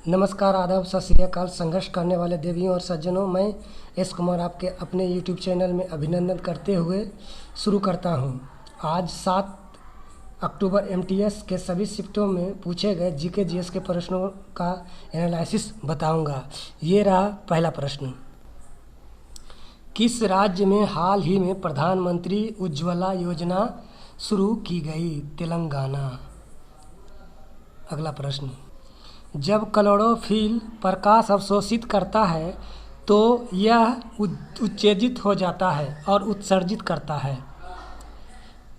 नमस्कार, आदाब, सत श्री अकाल। संघर्ष करने वाले देवियों और सज्जनों, मैं एस कुमार आपके अपने यूट्यूब चैनल में अभिनंदन करते हुए शुरू करता हूं। आज 7 अक्टूबर एमटीएस के सभी शिफ्टों में पूछे गए जीके जीएस के प्रश्नों का एनालिसिस बताऊंगा। ये रहा पहला प्रश्न। किस राज्य में हाल ही में प्रधानमंत्री उज्ज्वला योजना शुरू की गई? तेलंगाना। अगला प्रश्न। जब क्लोरोफिल प्रकाश अवशोषित करता है तो यह उत्तेजित हो जाता है और उत्सर्जित करता है।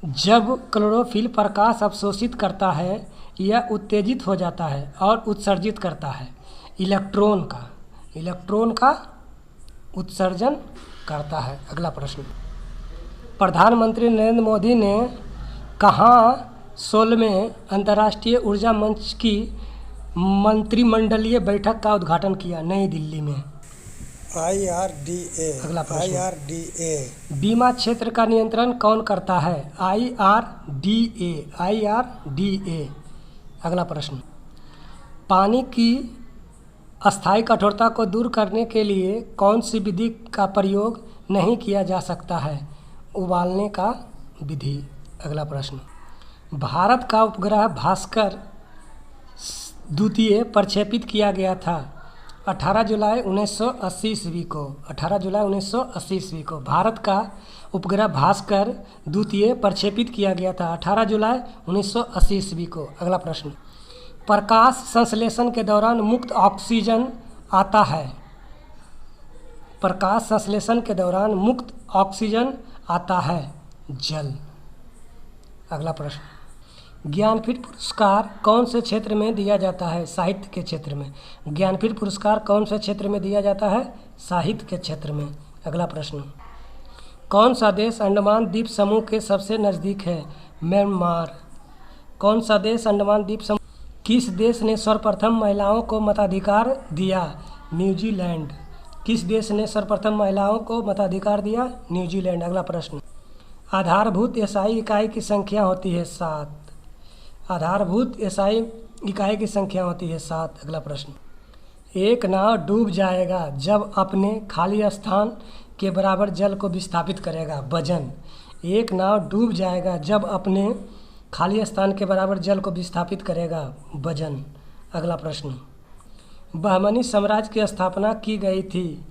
जब क्लोरोफिल प्रकाश अवशोषित करता है यह उत्तेजित हो जाता है और उत्सर्जित करता है इलेक्ट्रॉन का उत्सर्जन करता है। अगला प्रश्न। प्रधानमंत्री नरेंद्र मोदी ने कहाँ 16वें अंतर्राष्ट्रीय ऊर्जा मंच की मंत्रिमंडलीय बैठक का उद्घाटन किया? नई दिल्ली में। IRDA। अगला प्रश्न। IRDA। बीमा क्षेत्र का नियंत्रण कौन करता है? IRDA। अगला प्रश्न। पानी की अस्थायी कठोरता को दूर करने के लिए कौन सी विधि का प्रयोग नहीं किया जा सकता है? उबालने का विधि। अगला प्रश्न। भारत का उपग्रह भास्कर द्वितीय प्रक्षेपित किया गया था 18 जुलाई 1980 ईस्वी को। 18 जुलाई 1980 ईस्वी को भारत का उपग्रह भास्कर द्वितीय प्रक्षेपित किया गया था 18 जुलाई 1980 ईस्वी को। अगला प्रश्न। प्रकाश संश्लेषण के दौरान मुक्त ऑक्सीजन आता है। प्रकाश संश्लेषण के दौरान मुक्त ऑक्सीजन आता है जल। अगला प्रश्न। ज्ञानपीठ पुरस्कार कौन से क्षेत्र में दिया जाता है? साहित्य के क्षेत्र में। ज्ञानपीठ पुरस्कार कौन से क्षेत्र में दिया जाता है? साहित्य के क्षेत्र में। अगला प्रश्न। कौन सा देश अंडमान द्वीप समूह के सबसे नज़दीक है? म्यांमार। कौन सा देश अंडमान द्वीप समूह? किस देश ने सर्वप्रथम महिलाओं को मताधिकार दिया? न्यूजीलैंड। किस देश ने सर्वप्रथम महिलाओं को मताधिकार दिया? न्यूजीलैंड। अगला प्रश्न। आधारभूत एसआई इकाई की संख्या होती है 7। आधारभूत एसआई इकाई की संख्या होती है 7। अगला प्रश्न। एक नाव डूब जाएगा जब अपने खाली स्थान के बराबर जल को विस्थापित करेगा। वजन। एक नाव डूब जाएगा जब अपने खाली स्थान के बराबर जल को विस्थापित करेगा। वजन। अगला प्रश्न। बहमनी साम्राज्य की स्थापना की गई थी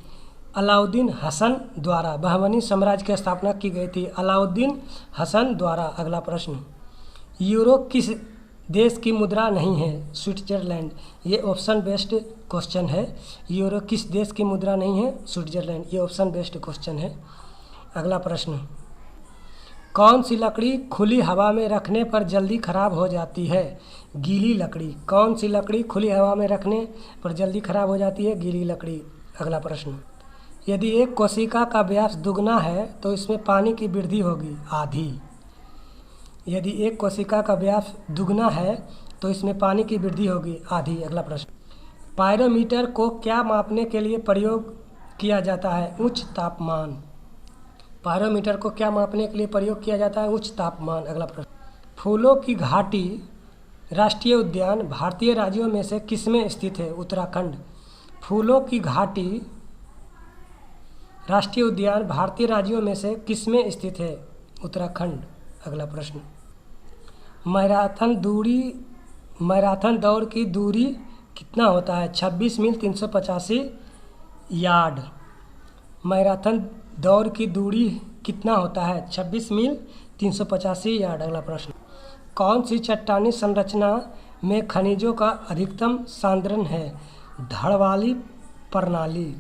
अलाउद्दीन हसन द्वारा। बहमनी साम्राज्य की स्थापना की गई थी अलाउद्दीन हसन द्वारा। अगला प्रश्न। यूरो किस देश की मुद्रा नहीं है? स्विट्जरलैंड। ये ऑप्शन बेस्ड क्वेश्चन है। यूरो किस देश की मुद्रा नहीं है? स्विट्जरलैंड। ये ऑप्शन बेस्ड क्वेश्चन है। अगला प्रश्न। कौन सी लकड़ी खुली हवा में रखने पर जल्दी खराब हो जाती है? गीली लकड़ी। कौन सी लकड़ी खुली हवा में रखने पर जल्दी खराब हो जाती है? गीली लकड़ी। अगला प्रश्न। यदि एक कोशिका का व्यास दुगना है तो इसमें पानी की वृद्धि होगी? आधी। यदि एक कोशिका का व्यास दुगना है तो इसमें पानी की वृद्धि होगी? आधी। अगला प्रश्न। पायरोमीटर को क्या मापने के लिए प्रयोग किया जाता है? उच्च तापमान। पायरोमीटर को क्या मापने के लिए प्रयोग किया जाता है? उच्च तापमान। अगला प्रश्न। फूलों की घाटी राष्ट्रीय उद्यान भारतीय राज्यों में से किसमें स्थित है? उत्तराखंड। फूलों की घाटी राष्ट्रीय उद्यान भारतीय राज्यों में से किसमें स्थित है? उत्तराखंड। अगला प्रश्न। मैराथन दौड़ की दूरी कितना होता है? 26 मील 385 यार्ड। मैराथन दौड़ की दूरी कितना होता है? 26 मील 385 यार्ड। अगला प्रश्न। कौन सी चट्टानी संरचना में खनिजों का अधिकतम सांद्रण है? धड़ वाली प्रणाली।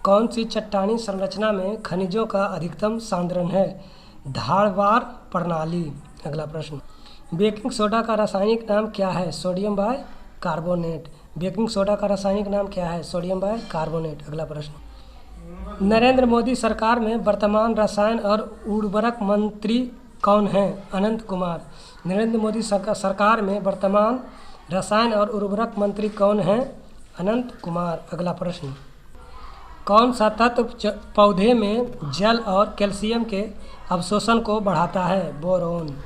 कौन सी चट्टानी संरचना में खनिजों का अधिकतम सांद्रण है? धारवार प्रणाली। अगला प्रश्न। बेकिंग सोडा का रासायनिक नाम क्या है? Sodium bicarbonate. Baking soda का रासायनिक नाम क्या है? Sodium bicarbonate. अगला प्रश्न। नरेंद्र मोदी सरकार में वर्तमान रसायन और उर्वरक मंत्री कौन हैं? अनंत कुमार। नरेंद्र मोदी सरकार में वर्तमान रसायन और उर्वरक मंत्री कौन हैं? अनंत कुमार। अगला प्रश्न। कौन सा तत्व पौधे में जल और कैल्शियम के अवशोषण को बढ़ाता है? बोरोन।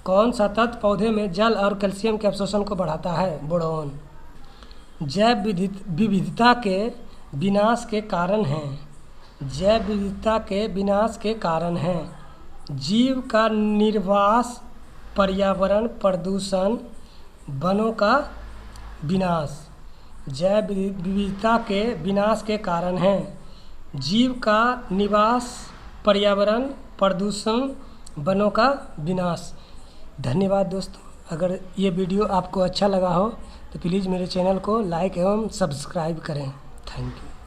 कौन सा तत्व पौधे में जल और कैल्शियम के अवशोषण को बढ़ाता है? बोरोन। विविधता के विनाश के कारण हैं। जैव विविधता के विनाश के कारण हैं। जीव का निर्वास, पर्यावरण प्रदूषण, वनों का विनाश। जैव विविधता के विनाश के कारण हैं। जीव का निवास, पर्यावरण प्रदूषण, वनों का विनाश। धन्यवाद दोस्तों। अगर ये वीडियो आपको अच्छा लगा हो तो प्लीज़ मेरे चैनल को लाइक एवं सब्सक्राइब करें। Thank you.